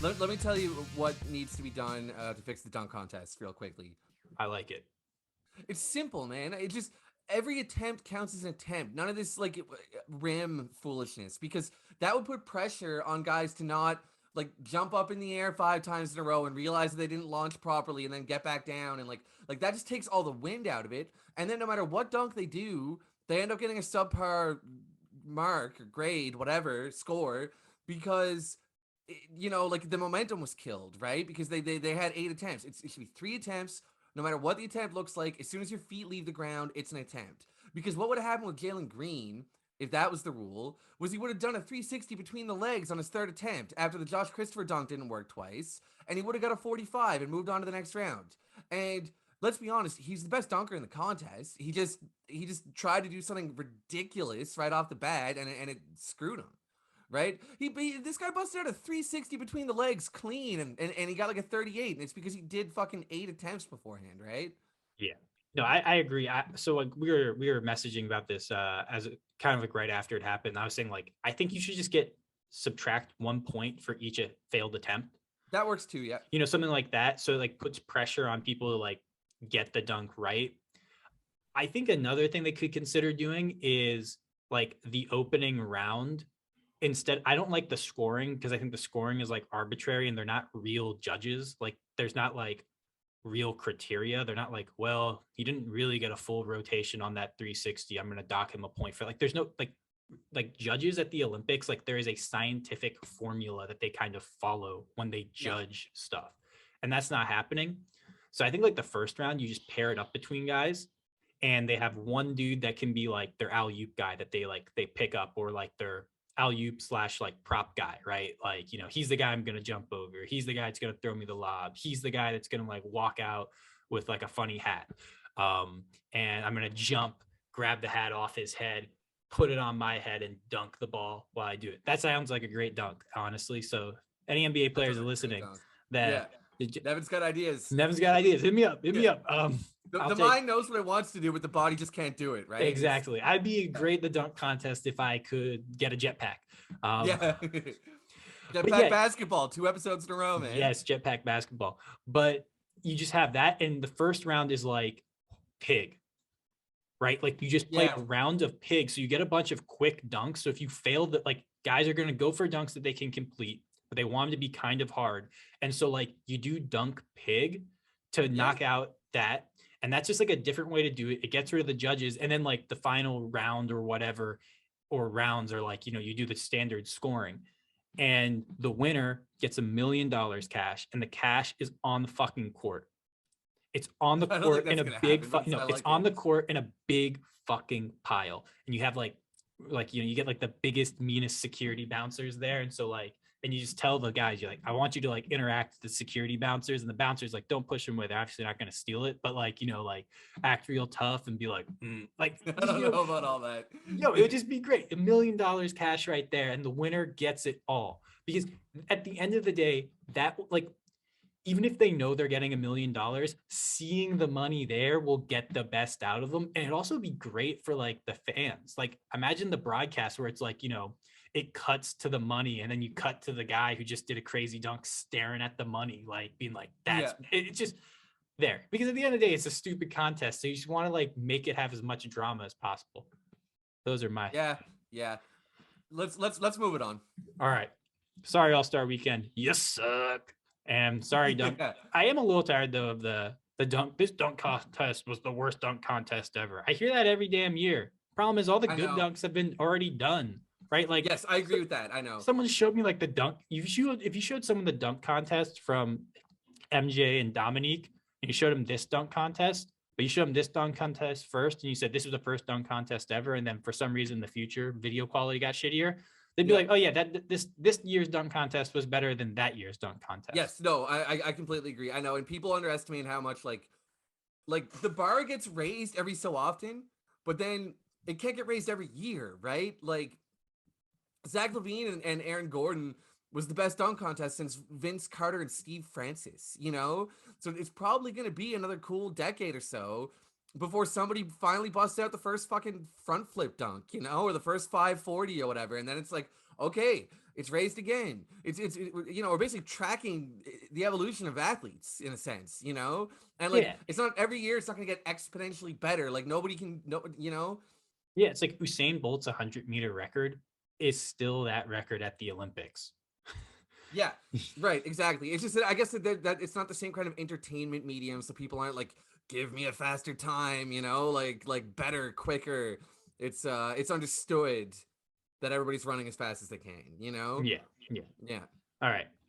Let me tell you what needs to be done to fix the dunk contest real quickly. I like it. It's simple, man. It just every attempt counts as an attempt. None of this like rim foolishness because that would put pressure on guys to not like jump up in the air 5 times in a row and realize that they didn't launch properly and then get back down and like that just takes all the wind out of it. And then no matter what dunk they do, they end up getting a subpar mark or grade, whatever, score because like the momentum was killed, right? Because they had 8 attempts. It should be 3 attempts, no matter what the attempt looks like. As soon as your feet leave the ground, it's an attempt. Because what would have happened with Jalen Green, if that was the rule, was he would have done a 360 between the legs on his third attempt after the Josh Christopher dunk didn't work twice, and he would have got a 45 and moved on to the next round. And let's be honest, he's the best dunker in the contest. He just tried to do something ridiculous right off the bat, and it screwed him. Right? This guy busted out a 360 between the legs clean, and he got like a 38, and it's because he did fucking 8 attempts beforehand, right? Yeah. No, I agree. So like we were messaging about this as kind of like right after it happened. I was saying like I think you should just subtract 1 point for each failed attempt. That works too, yeah. Something like that. So it like puts pressure on people to like get the dunk right. I think another thing they could consider doing is like the opening round. Instead, I don't like the scoring because I think the scoring is like arbitrary and they're not real judges. Like there's not like real criteria. They're not like, well, he didn't really get a full rotation on that 360. I'm going to dock him a point for like, there's no like judges at the Olympics. Like there is a scientific formula that they kind of follow when they judge stuff. And that's not happening. So I think like the first round, you just pair it up between guys and they have one dude that can be like their alley-oop guy that they pick up or like their alley-oop / like prop guy, right? Like, he's the guy I'm going to jump over. He's the guy that's going to throw me the lob. He's the guy that's going to like walk out with like a funny hat. And I'm going to jump, grab the hat off his head, put it on my head and dunk the ball while I do it. That sounds like a great dunk, honestly. So any NBA players are listening that Nevin's got ideas. Nevin's got ideas. Hit me up. Hit me up. The mind knows what it wants to do, but the body just can't do it, right? Exactly. I'd be great at the dunk contest if I could get a jetpack. Jetpack basketball, 2 episodes in a row, man. Yes, jetpack basketball. But you just have that, and the first round is like pig, right? Like you just play a round of pig, so you get a bunch of quick dunks. So if you fail that, like guys are going to go for dunks that they can complete, but they want them to be kind of hard. And so like you do dunk pig to knock out that. And that's just like a different way to do it. It gets rid of the judges. And then like the final round or whatever, or rounds are like, you do the standard scoring and the winner gets $1 million cash and the cash is on the fucking court. It's on the court in a big, it's on the court in a big fucking pile. And you have like, you get like the biggest, meanest security bouncers there. And so like, and you just tell the guys, you're like, I want you to like interact with the security bouncers, and the bouncers like, don't push them away. They're obviously not going to steal it, but like, like act real tough and be like, like, I don't know about all that. It would just be great. $1 million cash right there. And the winner gets it all, because at the end of the day, that like, even if they know they're getting $1 million, seeing the money there will get the best out of them. And it'd also be great for like the fans. Like imagine the broadcast where it's like, it cuts to the money and then you cut to the guy who just did a crazy dunk staring at the money, like being like, it's just there. Because at the end of the day, it's a stupid contest. So you just want to like make it have as much drama as possible. Those are my Let's move it on. All right. Sorry, All-Star Weekend. You suck. And sorry, dunk. I am a little tired though of the dunk. This dunk contest was the worst dunk contest ever. I hear that every damn year. Problem is all the good dunks have been already done. Right? Like, yes, I agree with that. I know. Someone showed me like the dunk. If you showed someone the dunk contest from MJ and Dominique, and you showed them this dunk contest, but you showed them this dunk contest first, and you said this was the first dunk contest ever, and then for some reason in the future video quality got shittier, they'd be like, oh yeah, this year's dunk contest was better than that year's dunk contest. Yes, no, I completely agree. I know, and people underestimate how much like the bar gets raised every so often, but then it can't get raised every year, right? Like Zach LaVine and Aaron Gordon was the best dunk contest since Vince Carter and Steve Francis, So it's probably going to be another cool decade or so before somebody finally busts out the first fucking front flip dunk, or the first 540 or whatever. And then it's like, okay, it's raised again. You know, we're basically tracking the evolution of athletes in a sense, you know, and like Yeah. it's not every year. It's not going to get exponentially better. Like nobody can, no, you know. Yeah, it's like Usain Bolt's 100-meter record is still that record at the Olympics. Yeah, right, exactly. It's just that I guess that it's not the same kind of entertainment medium, so people aren't like, give me a faster time, you know, like better, quicker. It's understood that everybody's running as fast as they can, you know? Yeah, yeah. Yeah. All right.